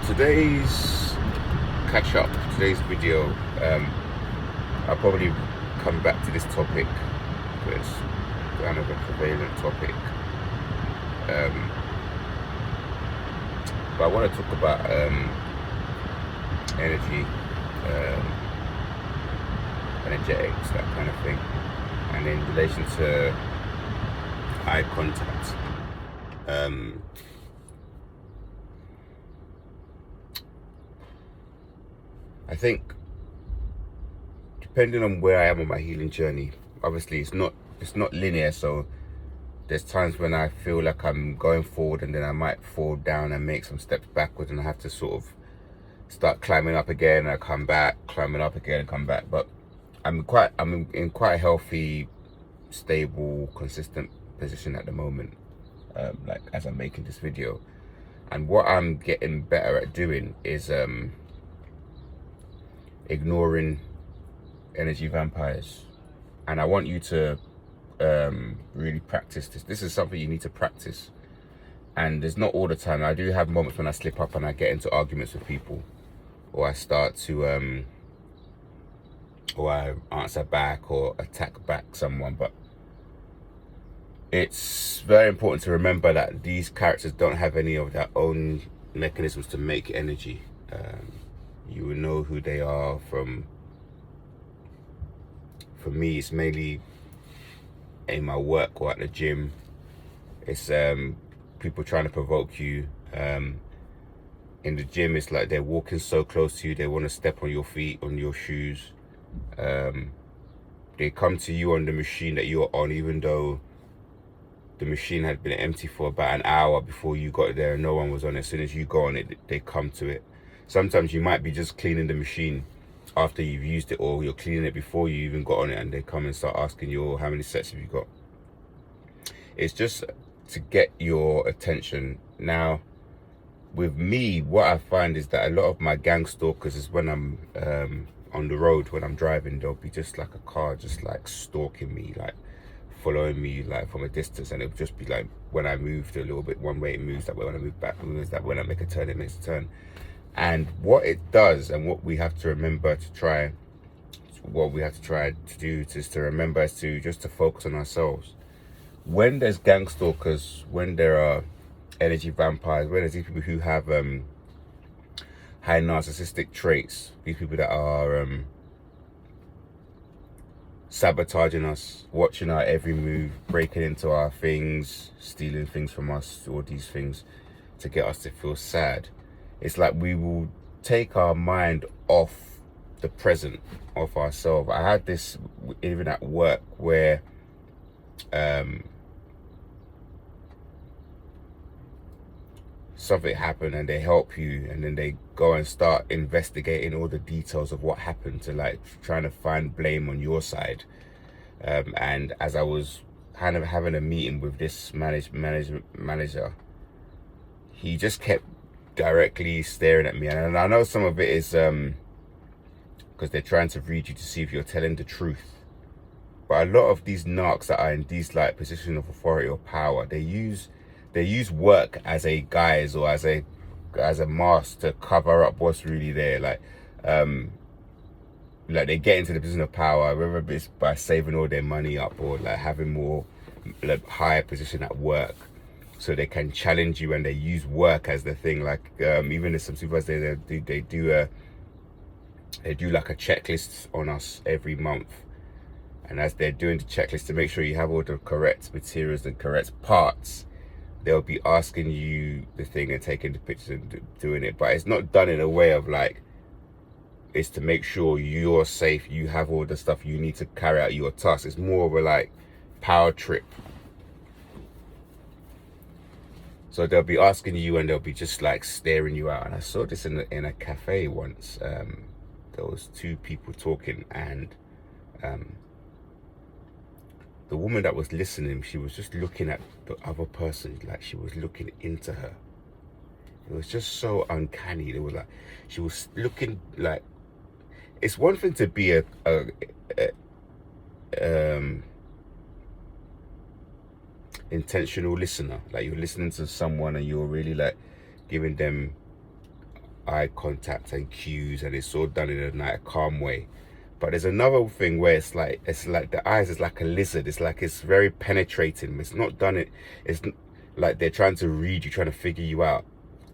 Today's catch up, today's video, I'll probably come back to this topic because it's kind of a prevalent topic. Um, but I want to talk about energy, um, energetics, that kind of thing, and in relation to eye contact. Um, I think depending on where I am on my healing journey, obviously it's not linear. So there's times when I feel like I'm going forward, and then I might fall down and make some steps backwards, and I have to sort of start climbing up again. And I come back, climbing up again, and come back. But I'm in quite a healthy, stable, consistent position at the moment. Like as I'm making this video, and what I'm getting better at doing is ignoring energy vampires. And I want you to really practice this. This is something you need to practice. And it's not all the time. I do have moments when I slip up and I get into arguments with people, or I start to or I answer back or attack back someone. But it's very important to remember that these characters don't have any of their own mechanisms to make energy. You will know who they are from. For me, it's mainly in my work or at the gym. It's people trying to provoke you. In the gym, it's like they're walking so close to you, they want to step on your feet, on your shoes. They come to you on the machine that you're on, even though the machine had been empty for about an hour before you got there and no one was on it. As soon as you go on it, they come to it. Sometimes you might be just cleaning the machine after you've used it, or you're cleaning it before you even got on it, and they come and start asking you, oh, how many sets have you got? It's just to get your attention. Now, with me, what I find is that a lot of my gang stalkers is when I'm on the road, when I'm driving, there'll be just like a car just like stalking me, like following me like from a distance, and it'll just be like when I moved a little bit one way, it moves that way. When I move back, it moves that way. When I make a turn, it makes a turn. And what it does, and what we have to remember to try, what we have to try to do is to remember is to just to focus on ourselves. When there's gang stalkers, when there are energy vampires, when there's these people who have high narcissistic traits, these people that are sabotaging us, watching our every move, breaking into our things, stealing things from us, all these things to get us to feel sad. It's like we will take our mind off the present, of ourselves. I had this even at work where something happened and they help you, and then they go and start investigating all the details of what happened, to like trying to find blame on your side. And as I was kind of having a meeting with this manager, he just kept directly staring at me. And I know some of it is because they're trying to read you to see if you're telling the truth. But a lot of these narcs that are in these like positions of authority or power, they use work as a guise, or as a mask to cover up what's really there. Like they get into the position of power, whether it's by saving all their money up, or like having more like higher position at work, so they can challenge you, and they use work as the thing. Like even as some supervisors, they do like a checklist on us every month, and as they're doing the checklist to make sure you have all the correct materials and correct parts, they'll be asking you the thing and taking the pictures and doing it. But it's not done in a way of like, it's to make sure you're safe, you have all the stuff you need to carry out your task. It's more of a like power trip. So they'll be asking you, and they'll be just like staring you out. And I saw this in a cafe once. There was two people talking, and the woman that was listening, she was just looking at the other person, like she was looking into her. It was just so uncanny. It was like she was looking like, it's one thing to be a intentional listener, like you're listening to someone and you're really like giving them eye contact and cues, and it's all done in a calm way. But there's another thing where it's like the eyes is like a lizard. It's like it's very penetrating. It's not done it. It's like they're trying to read you, trying to figure you out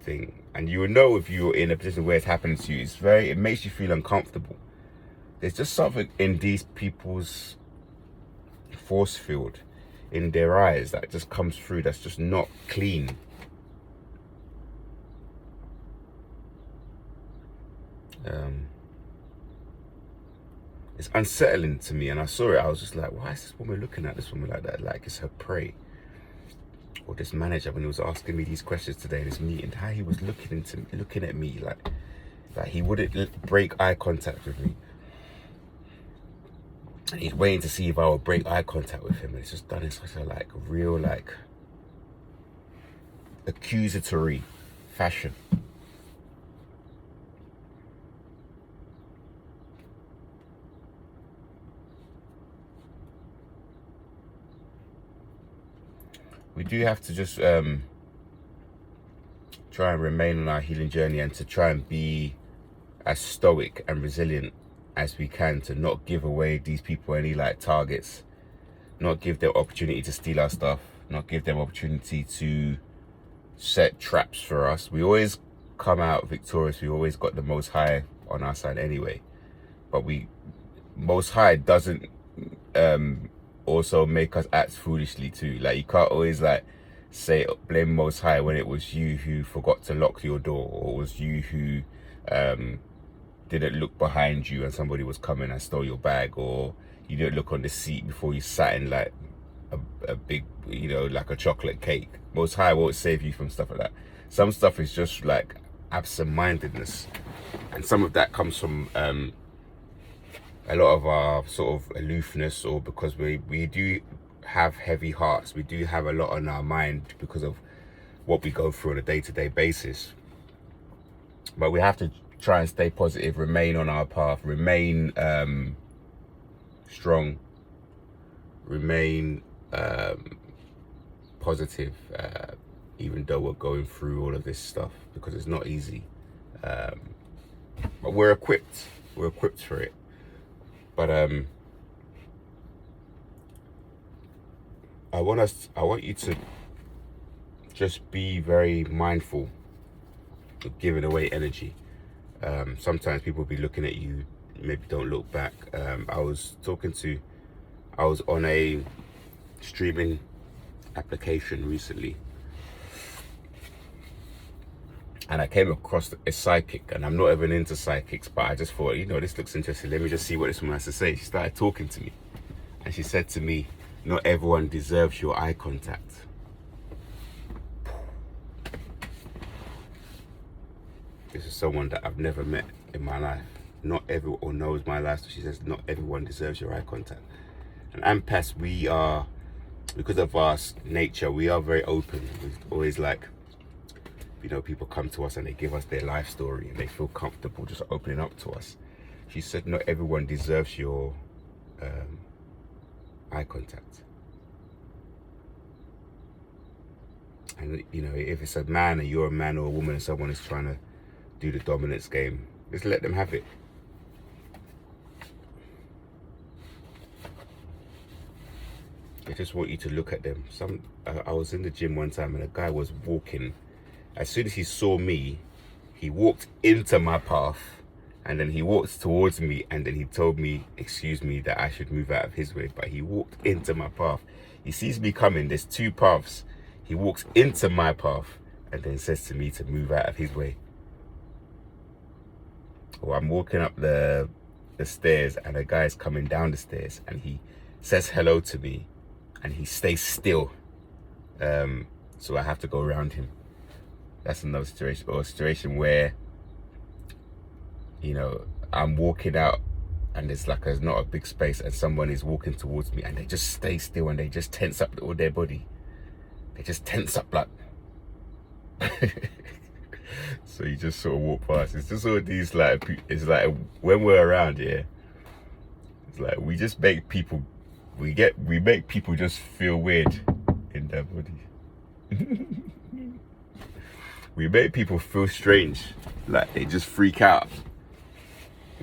thing. And you will know if you're in a position where it's happening to you. It makes you feel uncomfortable. There's just something in these people's force field, in their eyes, that just comes through. That's just not clean. It's unsettling to me, and I saw it. I was just like, why is this woman looking at this woman like that? Like it's her prey. Or this manager, when he was asking me these questions today in this meeting, how he was looking at me like he wouldn't break eye contact with me, and he's waiting to see if I would break eye contact with him. And it's just done in such a like real like accusatory fashion. We do have to just try and remain on our healing journey, and to try and be as stoic and resilient as we can, to not give away these people any like targets, not give them opportunity to steal our stuff, not give them opportunity to set traps for us. We always come out victorious. We always got the Most High on our side anyway, but Most High doesn't also make us act foolishly too. Like you can't always like say blame Most High when it was you who forgot to lock your door, or it was you who didn't look behind you and somebody was coming and stole your bag, or you didn't look on the seat before you sat in like a big, you know, like a chocolate cake. Most High won't save you from stuff like that. Some stuff is just like absent-mindedness, and some of that comes from a lot of our sort of aloofness, or because we do have heavy hearts. We do have a lot on our mind because of what we go through on a day-to-day basis. But we have to try and stay positive, remain on our path, remain strong, remain positive, even though we're going through all of this stuff, because it's not easy. But we're equipped for it. But I want you to just be very mindful of giving away energy. Sometimes people will be looking at you, maybe don't look back. I was on a streaming application recently, and I came across a psychic, and I'm not even into psychics, but I just thought, you know, this looks interesting. Let me just see what this woman has to say. She started talking to me, and she said to me, not everyone deserves your eye contact. This is someone that I've never met in my life. Not everyone knows my life, so she says, not everyone deserves your eye contact. And empaths, we are, because of our nature, we are very open. We always like, you know, people come to us and they give us their life story and they feel comfortable just opening up to us. She said, not everyone deserves your eye contact. And, you know, if it's a man and you're a man or a woman and someone is trying to do the dominance game, just let them have it. I just want you to look at them. I was in the gym one time and a guy was walking. As soon as he saw me, he walked into my path, and then he walked towards me, and then he told me, excuse me, that I should move out of his way. But he walked into my path. He sees me coming. There's two paths. He walks into my path and then says to me to move out of his way. Or I'm walking up the stairs and a guy's coming down the stairs and he says hello to me and he stays still. So I have to go around him. That's another situation. Or a situation where, you know, I'm walking out and there's not a big space and someone is walking towards me and they just stay still and they just tense up all their body. They just tense up like so you just sort of walk past. It's just all these like, it's like when we're around here, it's like we just make people, we make people just feel weird in their body. We make people feel strange, like they just freak out.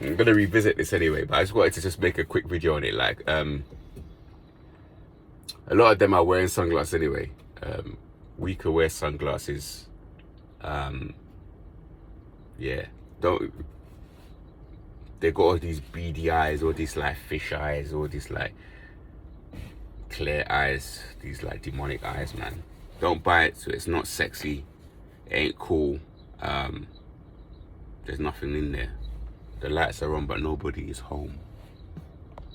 I'm gonna revisit this anyway, but I just wanted to just make a quick video on it. Like, a lot of them are wearing sunglasses anyway. We could wear sunglasses. Yeah, don't. They got all these beady eyes, all these like fish eyes, all these like clear eyes, these like demonic eyes, man. Don't buy it. So it's not sexy. It ain't cool. There's nothing in there. The lights are on, but nobody is home.